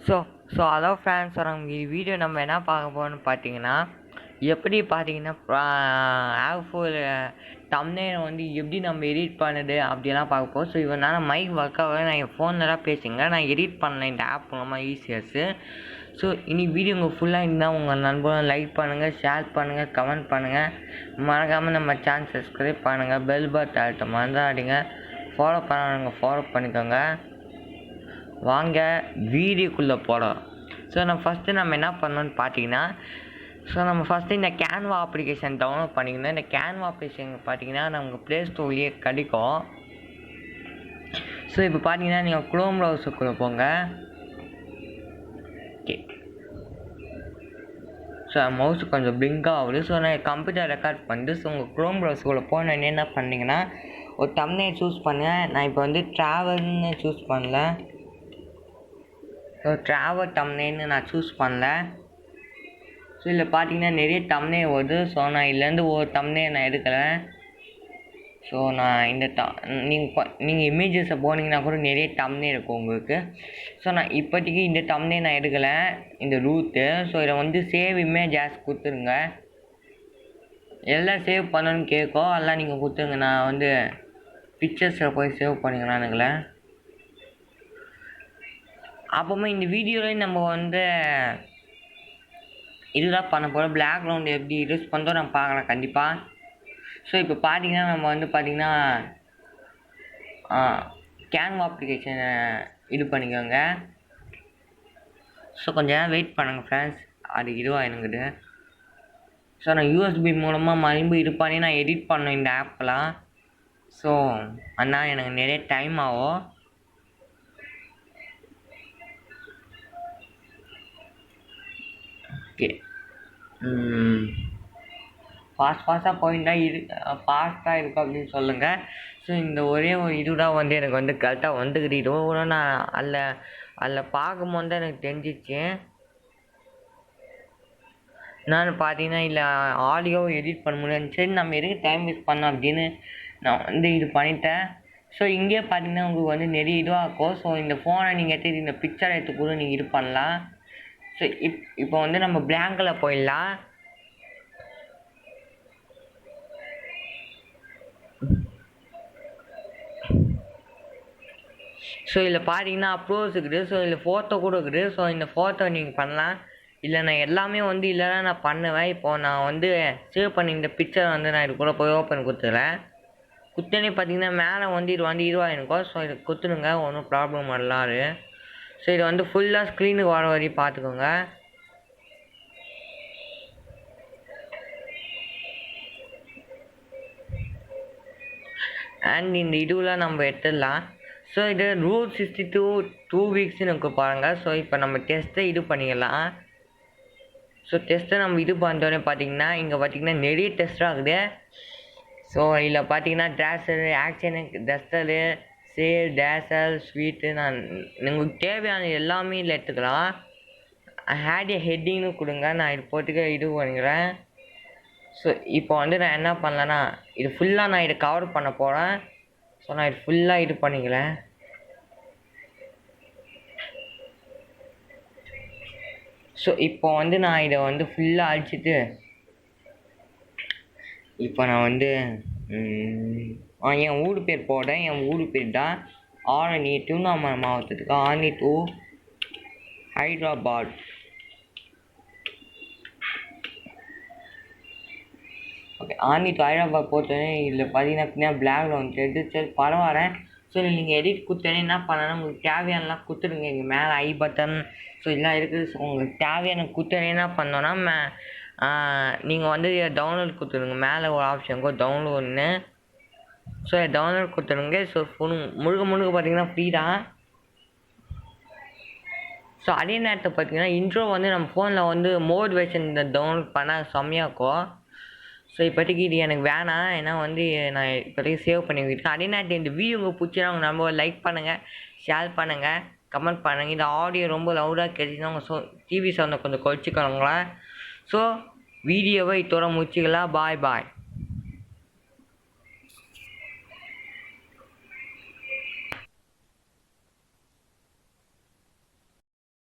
So so hello friends, நம்ம video நம்ம என்ன பார்க்க போகிறோம்னு பார்த்தீங்கன்னா, எப்படி பார்த்தீங்கன்னா ஆஃபோல் தம்ப்நெயில் வந்து எப்படி நம்ம எடிட் பண்ணுது அப்படிலாம் பார்க்க போகிறோம். ஸோ இவனால மைக் ஒர்க் ஆகல, நான் என் ஃபோனில் தான் பேசுங்க, நான் எடிட் பண்ணல இந்த ஆப் மூலமாக ஈஸியர்ஸு. ஸோ இன்னைக்கு வீடியோ உங்கள் ஃபுல்லாக இருந்தால் உங்கள் நண்பர்களும் லைக் பண்ணுங்கள், ஷேர் பண்ணுங்கள், கமெண்ட் பண்ணுங்கள், மறக்காமல் நம்ம சேனல் சப்ஸ்கிரைப் பண்ணுங்கள், பெல் பட்டன் அழுத்த மறந்துடாதீங்க, ஃபாலோ பண்ணாதவங்க ஃபாலோ பண்ணிக்கோங்க. வாங்க வீடியோக்குள்ளே போகிறோம். ஸோ நம்ம என்ன பண்ணோன்னு பார்த்தீங்கன்னா, நம்ம ஃபஸ்ட்டு இந்த canva அப்ளிகேஷன் டவுன்லோட் பண்ணிக்கணும். இந்த canva அப்ளிகேஷன் பார்த்தீங்கன்னா நமக்கு ப்ளே ஸ்டோர்லேயே கிடைக்கும். ஸோ இப்போ பார்த்தீங்கன்னா நீங்கள் க்ரோம் ப்ரௌசருக்குள்ளே போங்க. ஓகே, ஸோ மவுஸ் கொஞ்சம் பிளிங்க் ஆகுது. ஸோ நான் கம்ப்யூட்டர் ரெக்கார்ட் பண்ணிட்டு ஸோ உங்கள் க்ரோம் ப்ரௌசருக்குள்ளே போன என்ன பண்ணிங்கன்னா ஒரு தம்ப்நெயில் சூஸ் பண்ணுங்கள். நான் இப்போ வந்து ட்ராவல்னு சூஸ் பண்ணல, ஸோ ட்ராவல் தம்ப்நெயில்னு நான் சூஸ் பண்ணல. ஸோ இதில் பார்த்தீங்கன்னா நிறைய தம்ப்நெயில் வருது. ஸோ நான் இதுலேருந்து ஒரு தம்ப்நெயில் நான் எடுக்கலை. ஸோ நான் இந்த நீங்கள் இமேஜஸை போனீங்கன்னா கூட நிறைய தம்ப்நெயில் இருக்கும் உங்களுக்கு. ஸோ நான் இப்போதைக்கு இந்த தம்ப்நெயில் நான் எடுக்கலை, இந்த ரூட்டு. ஸோ இதை வந்து சேவ் இமேஜ் ஆஸ் கொடுத்துருங்க. எல்லாம் சேவ் பண்ணணும்னு கேட்கும், அதெல்லாம் நீங்கள் கொடுத்துருங்க. நான் வந்து பிக்சர்ஸில் போய் சேவ் பண்ணிக்கலாம்னுங்களே. அப்போவுமே இந்த வீடியோவில் நம்ம வந்து இதுதான் பண்ண போகிறோம். பேக்ரவுண்ட் எப்படி யூஸ் பண்ணுறோம் நம்ம பார்க்கலாம் கண்டிப்பாக. ஸோ இப்போ பார்த்தீங்கன்னா நம்ம வந்து பார்த்தீங்கன்னா canva அப்ளிகேஷனை இது பண்ணிக்கோங்க. ஸோ கொஞ்சம் நேரம் வெயிட் பண்ணுங்கள் ஃப்ரெண்ட்ஸ், அது இதுவாகினுங்குது. ஸோ நான் யூஎஸ்பி மூலமாக மறுபடியும் இது பண்ணி நான் எடிட் பண்ணேன் இந்த ஆப்பெலாம். ஸோ அதனால் எனக்கு நிறைய டைம் ஆகும். ஓகே, ஃபாஸ்ட்டாக போயிட்டா ஃபாஸ்ட்டாக இருக்கும் அப்படின்னு சொல்லுங்கள். ஸோ இந்த ஒரே ஒரு இதுதான் வந்து எனக்கு வந்து கரெக்டாக வந்துக்கிட்டு இதுவும் நான் அதில் பார்க்கும்போது தான் எனக்கு தெரிஞ்சிச்சு. நான் பார்த்தீங்கன்னா இல்லை ஆடியோ எடிட் பண்ண முடியாது, சரி நம்ம எதுக்கு டைம் வேஸ்ட் பண்ணோம் அப்படின்னு நான் வந்து இது பண்ணிட்டேன். ஸோ இங்கே பார்த்தீங்கன்னா உங்களுக்கு வந்து நிறைய இதுவாக இருக்கும். ஸோ இந்த ஃபோனை நீங்கள் எடுத்து இந்த பிக்சர் எடுத்து கூட நீங்கள் இது பண்ணலாம். ஸோ இப்போ வந்து நம்ம பிளாங்கில் போயிடலாம். ஸோ இதில் பார்த்தீங்கன்னா அப்ரோச் இருக்குது. ஸோ இதில் ஃபோட்டோ கூட இருக்குது. ஸோ இந்த ஃபோட்டோ நீங்கள் பண்ணலாம். இல்லை நான் எல்லாமே வந்து இல்லைனா நான் பண்ணுவேன். இப்போது நான் வந்து சேவ் பண்ணி இந்த பிக்சர் வந்து நான் இது கூட போய் ஓப்பன் கொடுத்துக்கிறேன். குத்தனே பார்த்தீங்கன்னா மேலே வந்து இது வந்து இதுவாக இருக்கும். ஸோ இது குத்துனுங்க, ஒன்றும் ப்ராப்ளம் வரலாறு. ஸோ இது வந்து ஃபுல்லாக ஸ்க்ரீனுக்கு வர வரையும் பார்த்துக்கோங்க. அண்ட் இந்த இதுவெலாம் நம்ம எடுத்துடலாம். ஸோ இது ரூல் 62 2 வீக்ஸ்னு எனக்கு பாருங்கள். ஸோ இப்போ நம்ம டெஸ்ட்டை இது பண்ணிக்கலாம். ஸோ டெஸ்ட்டை நம்ம இது பண்ணுறோன்னே பார்த்தீங்கன்னா இங்கே பார்த்தீங்கன்னா நிறைய டெஸ்ட்டாக இருக்குது. ஸோ இதில் பார்த்தீங்கன்னா டேஷரு, ஆக்ஷனு, டஸ்டரு, சேல், டேஷல், ஸ்வீட்டு, நான் உங்களுக்கு தேவையான எல்லாமே இதில் எடுத்துக்கலாம். ஹேட் ஹெட்டிங்னு கொடுங்க, நான் இது போட்டுக்க இது பண்ணிக்கிறேன். ஸோ இப்போ வந்து நான் என்ன பண்ணலன்னா இது ஃபுல்லாக நான் இதை கவர் பண்ண போகிறேன். ஸோ நான் இது ஃபுல்லாக இது பண்ணிக்கிறேன். ஸோ இப்போ வந்து நான் இதை வந்து ஃபுல்லாக அழிச்சிட்டு இப்போ நான் வந்து என் ஊர் பேர் போடுறேன். என் ஊர் பேர் தான் ஆரணி, திருவண்ணாமலை மாவட்டத்துக்கு Arani to Hyderabad. Okay, Arani to Hyderabad போட்டோன்னே இதில் பார்த்தீங்கன்னா பின்னா பிளாக்ல வந்து எடுத்து சரி பரவாயில்ல. ஸோ நீங்கள் எடிட் கொடுத்தோன்னே என்ன பண்ணணும், உங்களுக்கு தேவையானலாம் கொடுத்துருங்க. இங்கே மேலே ஐ பட்டன் ஸோ இதெல்லாம் இருக்குது. ஸோ உங்களுக்கு தேவையான கொடுத்தோன்னே என்ன பண்ணோன்னா நீங்கள் வந்து டவுன்லோட் கொடுத்துருங்க. மேலே ஒரு ஆப்ஷன் டவுன்லோட்னு. ஸோ டவுன்லோட் கொடுத்துருங்க. ஸோ முழுக்க பார்த்தீங்கன்னா ஃப்ரீ தான். ஸோ அதே நேரத்தில் பார்த்தீங்கன்னா இன்ட்ரோ வந்து நம்ம ஃபோனில் வந்து மோட் வெர்ஷன் டவுன்லோட் பண்ணால் செம்மையாக இருக்கும். ஸோ இப்போதைக்கு இது எனக்கு வேணாம், ஏன்னா வந்து நான் இப்போதைக்கு சேவ் பண்ணி வச்சுருக்கேன். அதே நேரத்தில் இந்த வீடியோ உங்களுக்கு பிடிச்சா உங்கள் நம்ம லைக் பண்ணுங்கள், ஷேர் பண்ணுங்கள், கமெண்ட் பண்ணுங்கள். இந்த ஆடியோ ரொம்ப லவுடாக கேட்டுச்சுன்னா உங்கள் டிவி சவுண்டை கொஞ்சம் குறைச்சிக்கணுங்களா. ஸோ வீடியோவை இதோட முடிச்சிக்கலாம். பாய் பாய்.